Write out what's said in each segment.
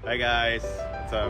Hai guys, what's up?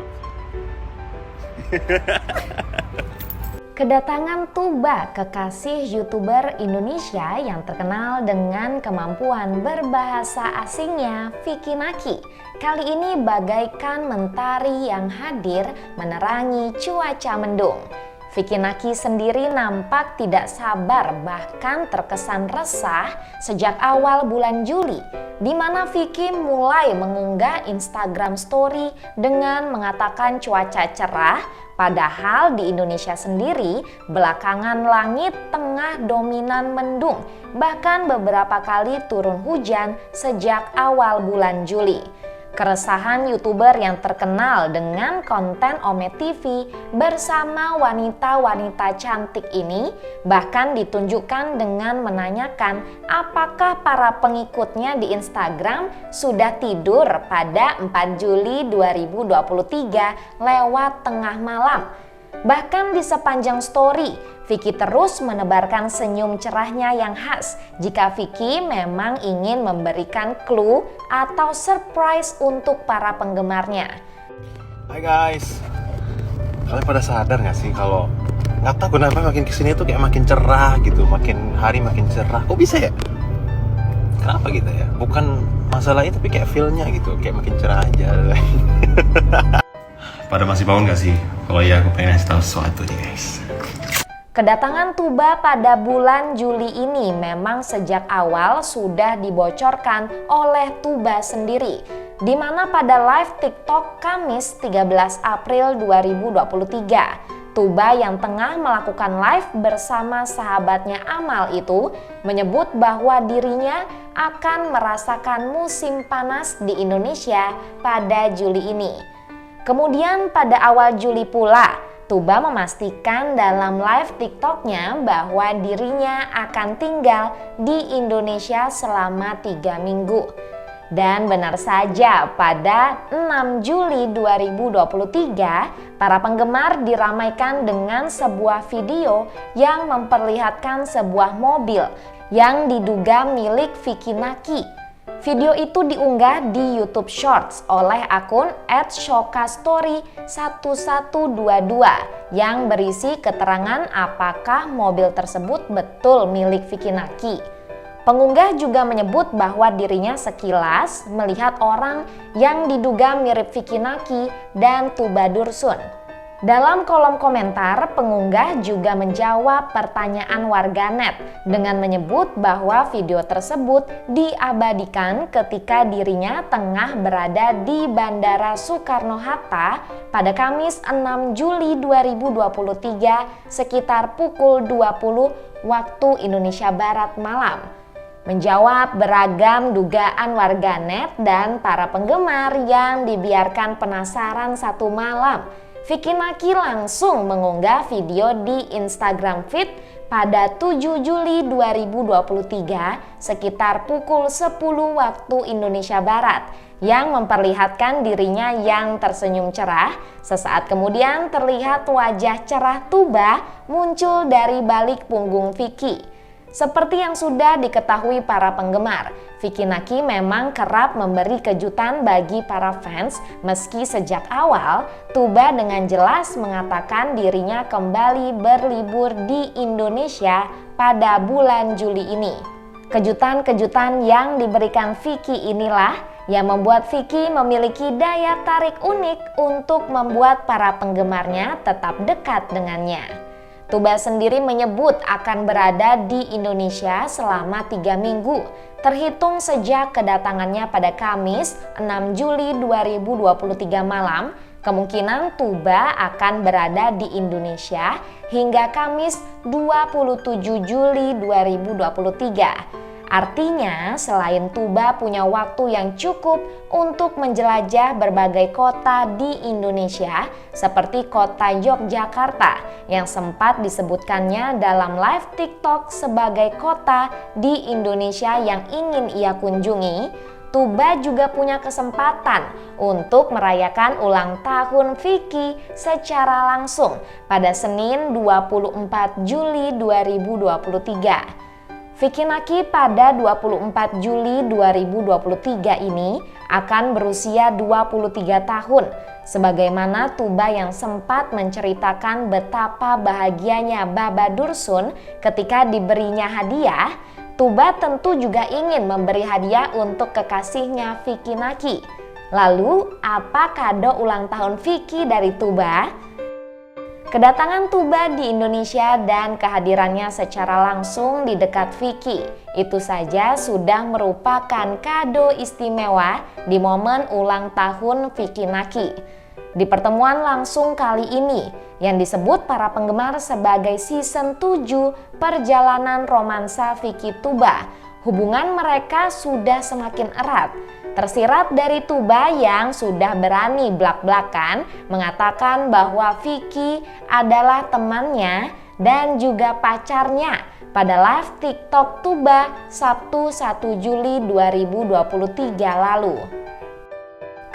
Kedatangan Tuba, kekasih YouTuber Indonesia yang terkenal dengan kemampuan berbahasa asingnya, Vicky Naki, kali ini bagaikan mentari yang hadir menerangi cuaca mendung. Vicky Naki sendiri nampak tidak sabar, bahkan terkesan resah sejak awal bulan Juli, di mana Vicky mulai mengunggah Instagram Story dengan mengatakan cuaca cerah, padahal di Indonesia sendiri belakangan langit tengah dominan mendung, bahkan beberapa kali turun hujan sejak awal bulan Juli. Keresahan YouTuber yang terkenal dengan konten Ome TV bersama wanita-wanita cantik ini bahkan ditunjukkan dengan menanyakan apakah para pengikutnya di Instagram sudah tidur pada 4 Juli 2023 lewat tengah malam. Bahkan di sepanjang story, Vicky terus menebarkan senyum cerahnya yang khas jika Vicky memang ingin memberikan clue atau surprise untuk para penggemarnya. Hai guys, kalian pada sadar gak sih kalau nggak tahu kenapa makin kesini tuh kayak makin cerah gitu, makin hari makin cerah. Kok bisa ya? Kenapa gitu ya? Bukan masalahnya tapi kayak feel-nya gitu, kayak makin cerah aja. Pada masih bangun gak sih? Kalau iya aku pengen ngasih tahu sesuatu nih guys. Kedatangan Tuba pada bulan Juli ini memang sejak awal sudah dibocorkan oleh Tuba sendiri, di mana pada live TikTok Kamis 13 April 2023, Tuba yang tengah melakukan live bersama sahabatnya Amal itu menyebut bahwa dirinya akan merasakan musim panas di Indonesia pada Juli ini. Kemudian pada awal Juli pula, Tuba memastikan dalam live TikToknya bahwa dirinya akan tinggal di Indonesia selama 3 minggu. Dan benar saja, pada 6 Juli 2023, para penggemar diramaikan dengan sebuah video yang memperlihatkan sebuah mobil yang diduga milik Vicky Naki. Video itu diunggah di YouTube Shorts oleh akun @shokastory1122 yang berisi keterangan apakah mobil tersebut betul milik Vicky Naki. Pengunggah juga menyebut bahwa dirinya sekilas melihat orang yang diduga mirip Vicky Naki dan Tuba Dursun. Dalam kolom komentar, pengunggah juga menjawab pertanyaan warganet dengan menyebut bahwa video tersebut diabadikan ketika dirinya tengah berada di Bandara Soekarno-Hatta pada Kamis 6 Juli 2023 sekitar pukul 20 waktu Indonesia Barat malam. Menjawab beragam dugaan warganet dan para penggemar yang dibiarkan penasaran satu malam, Vicky Naki langsung mengunggah video di Instagram feed pada 7 Juli 2023 sekitar pukul 10 waktu Indonesia Barat yang memperlihatkan dirinya yang tersenyum cerah. Sesaat kemudian terlihat wajah cerah Tuba muncul dari balik punggung Vicky. Seperti yang sudah diketahui para penggemar, Vicky Naki memang kerap memberi kejutan bagi para fans meski sejak awal Tuba dengan jelas mengatakan dirinya kembali berlibur di Indonesia pada bulan Juli ini. Kejutan-kejutan yang diberikan Vicky inilah yang membuat Vicky memiliki daya tarik unik untuk membuat para penggemarnya tetap dekat dengannya. Tuba sendiri menyebut akan berada di Indonesia selama 3 minggu, terhitung sejak kedatangannya pada Kamis 6 Juli 2023 malam. Kemungkinan Tuba akan berada di Indonesia hingga Kamis 27 Juli 2023. Artinya, selain Tuba punya waktu yang cukup untuk menjelajah berbagai kota di Indonesia, seperti kota Yogyakarta yang sempat disebutkannya dalam live TikTok sebagai kota di Indonesia yang ingin ia kunjungi, Tuba juga punya kesempatan untuk merayakan ulang tahun Vicky secara langsung pada Senin 24 Juli 2023. Vicky Naki pada 24 Juli 2023 ini akan berusia 23 tahun. Sebagaimana Tuba yang sempat menceritakan betapa bahagianya Baba Dursun ketika diberinya hadiah, Tuba tentu juga ingin memberi hadiah untuk kekasihnya Vicky Naki. Lalu, apa kado ulang tahun Vicky dari Tuba? Kedatangan Tuba di Indonesia dan kehadirannya secara langsung di dekat Vicky itu saja sudah merupakan kado istimewa di momen ulang tahun Vicky Naki. Di pertemuan langsung kali ini yang disebut para penggemar sebagai season 7 perjalanan romansa Vicky Tuba, hubungan mereka sudah semakin erat. Tersirat dari Tuba yang sudah berani blak-blakan mengatakan bahwa Vicky adalah temannya dan juga pacarnya pada live TikTok Tuba Sabtu 1 Juli 2023 lalu.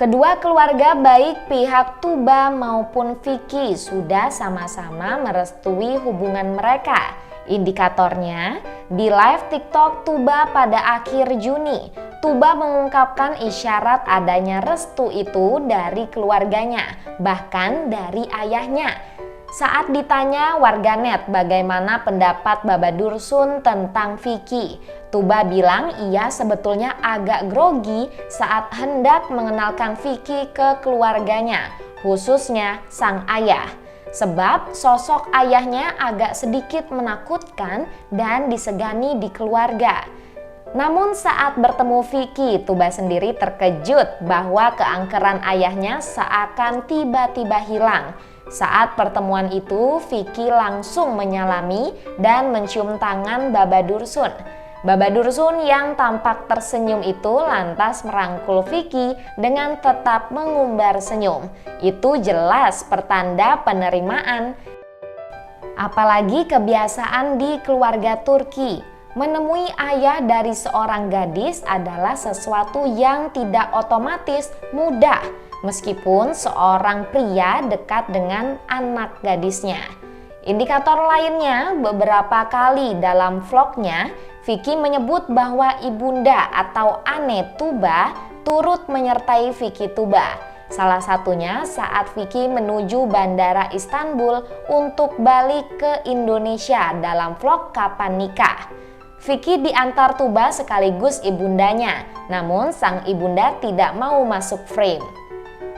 Kedua keluarga baik pihak Tuba maupun Vicky sudah sama-sama merestui hubungan mereka. Indikatornya, di live TikTok Tuba pada akhir Juni, Tuba mengungkapkan isyarat adanya restu itu dari keluarganya, bahkan dari ayahnya. Saat ditanya warganet bagaimana pendapat Baba Dursun tentang Vicky, Tuba bilang ia sebetulnya agak grogi saat hendak mengenalkan Vicky ke keluarganya, khususnya sang ayah. Sebab sosok ayahnya agak sedikit menakutkan dan disegani di keluarga. Namun saat bertemu Vicky, Tuba sendiri terkejut bahwa keangkeran ayahnya seakan tiba-tiba hilang. Saat pertemuan itu, Vicky langsung menyalami dan mencium tangan Baba Dursun. Baba Dursun yang tampak tersenyum itu lantas merangkul Vicky dengan tetap mengumbar senyum. Itu jelas pertanda penerimaan. Apalagi kebiasaan di keluarga Turki. Menemui ayah dari seorang gadis adalah sesuatu yang tidak otomatis mudah, meskipun seorang pria dekat dengan anak gadisnya. Indikator lainnya, beberapa kali dalam vlognya, Vicky menyebut bahwa ibunda atau Ane Tuba turut menyertai Vicky Tuba. Salah satunya saat Vicky menuju Bandara Istanbul untuk balik ke Indonesia dalam vlog Kapan Nikah. Vicky diantar Tuba sekaligus ibundanya, namun sang ibunda tidak mau masuk frame.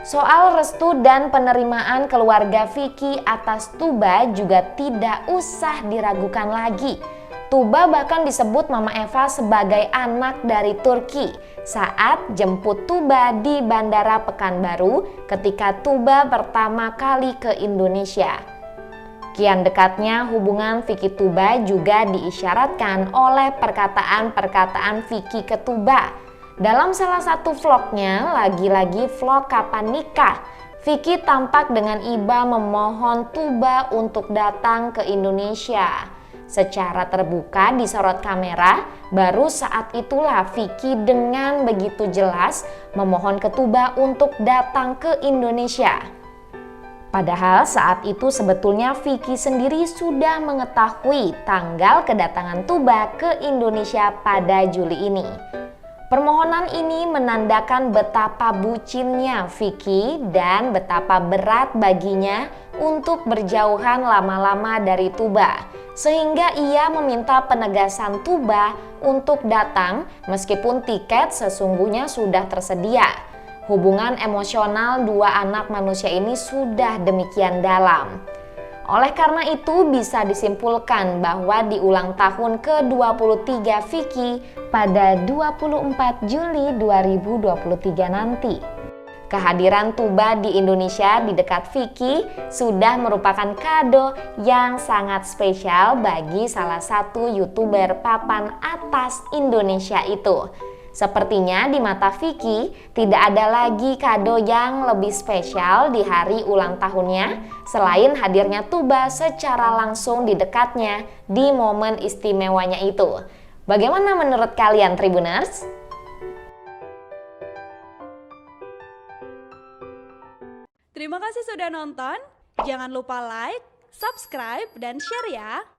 Soal restu dan penerimaan keluarga Vicky atas Tuba juga tidak usah diragukan lagi. Tuba bahkan disebut Mama Eva sebagai anak dari Turki saat jemput Tuba di Bandara Pekanbaru ketika Tuba pertama kali ke Indonesia. Kian dekatnya hubungan Vicky Tuba juga diisyaratkan oleh perkataan-perkataan Vicky ke Tuba. Dalam salah satu vlognya, lagi-lagi vlog Kapan Nikah, Vicky tampak dengan iba memohon Tuba untuk datang ke Indonesia. Secara terbuka disorot kamera, baru saat itulah Vicky dengan begitu jelas memohon ke Tuba untuk datang ke Indonesia. Padahal saat itu sebetulnya Vicky sendiri sudah mengetahui tanggal kedatangan Tuba ke Indonesia pada Juli ini. Permohonan ini menandakan betapa bucinnya Vicky dan betapa berat baginya untuk berjauhan lama-lama dari Tuba. Sehingga ia meminta penegasan Tuba untuk datang meskipun tiket sesungguhnya sudah tersedia. Hubungan emosional dua anak manusia ini sudah demikian dalam. Oleh karena itu bisa disimpulkan bahwa di ulang tahun ke-23 Vicky pada 24 Juli 2023 nanti, kehadiran Tuba di Indonesia di dekat Vicky sudah merupakan kado yang sangat spesial bagi salah satu YouTuber papan atas Indonesia itu. Sepertinya di mata Vicky tidak ada lagi kado yang lebih spesial di hari ulang tahunnya selain hadirnya Tuba secara langsung di dekatnya di momen istimewanya itu. Bagaimana menurut kalian Tribuners? Terima kasih sudah nonton. Jangan lupa like, subscribe, dan share ya.